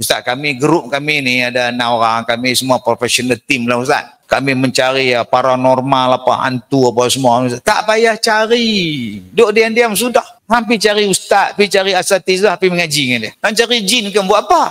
Ustaz, grup kami ni ada 6 orang, kami semua professional team lah Ustaz. Kami mencari paranormal apa, hantu apa semua. Tak payah cari. Duk diam-diam sudah. Hampir cari ustaz, pergi cari asatizah, pergi mengaji dengan dia. Han cari jin kan buat apa?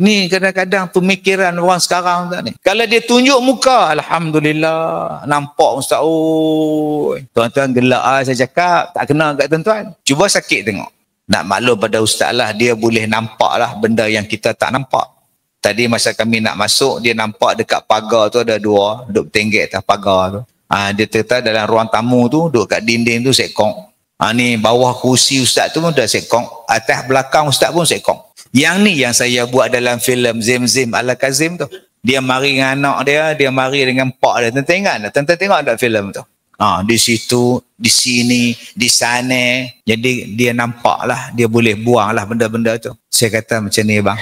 Ni kadang-kadang pemikiran orang sekarang tak ni. Kalau dia tunjuk muka, alhamdulillah, nampak ustaz. Oh, tuan-tuan gelak saya cakap, tak kena kat tuan-tuan. Cuba sakit tengok. Nak maklum pada ustaz lah, dia boleh nampak lah benda yang kita tak nampak. Tadi masa kami nak masuk, dia nampak dekat pagar tu ada 2 duk tenggek atas pagar tu. Dia kata dalam ruang tamu tu, duk kat dinding tu sekong. Ni bawah kursi ustaz tu pun dah sekong. Atas belakang ustaz pun sekong. Yang ni yang saya buat dalam filem Zim Al-Kazim tu. Dia mari dengan anak dia mari dengan pak dia. Tentang ingat tak? Tentang tengok tak filem tu? Di situ, di sini, di sana. Jadi dia nampak lah, dia boleh buang lah benda-benda tu. Saya kata macam ni bang.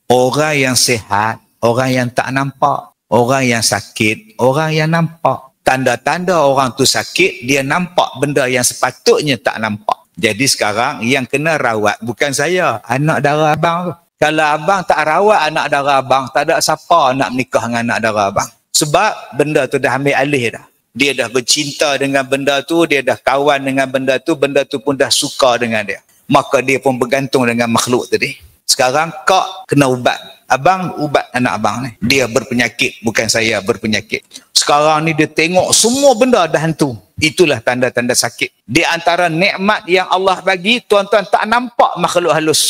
Orang yang sihat, orang yang tak nampak. Orang yang sakit, orang yang nampak. Tanda-tanda orang tu sakit, dia nampak benda yang sepatutnya tak nampak. Jadi sekarang yang kena rawat bukan saya, anak dara abang tu. Kalau abang tak rawat anak dara abang, tak ada siapa nak menikah dengan anak dara abang. Sebab benda tu dah ambil alih dah. Dia dah bercinta dengan benda tu, dia dah kawan dengan benda tu pun dah suka dengan dia. Maka dia pun bergantung dengan makhluk tadi. Sekarang kak kena ubat. Abang ubat anak abang ni. Dia berpenyakit, bukan saya berpenyakit. Sekarang ni dia tengok semua benda dah hantu. Itulah tanda-tanda sakit. Di antara nikmat yang Allah bagi, tuan-tuan tak nampak makhluk halus.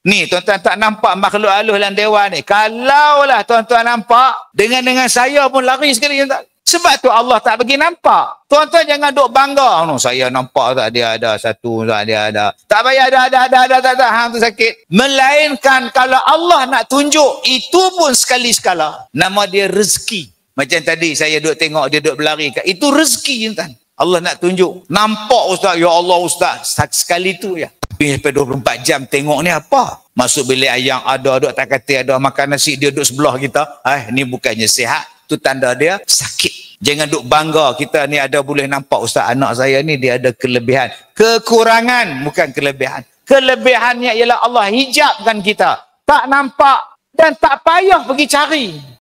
Ni tuan-tuan tak nampak makhluk halus dalam dewan ni. Kalaulah tuan-tuan nampak, dengan saya pun lari sekali. Sebab tu Allah tak bagi nampak. Tuan-tuan jangan duk bangga. Saya nampak tak dia ada satu, tak dia ada. Tak payah ada, hang tu sakit. Melainkan kalau Allah nak tunjuk, itu pun sekali-sekala. Nama dia rezeki. Macam tadi saya duk tengok dia duk berlari. Itu rezeki tuan. Allah nak tunjuk. Nampak ustaz, ya Allah ustaz. Sekali tu ya. Tapi sampai 24 jam tengok ni apa? Masuk bilik ayam ada tak kata ada makan nasi, dia duduk sebelah kita. Ni bukannya sihat. Tu tanda dia sakit. Jangan duk bangga kita ni ada boleh nampak ustaz anak saya ni dia ada kelebihan. Kekurangan bukan kelebihan. Kelebihannya ialah Allah hijabkan kita. Tak nampak dan tak payah pergi cari.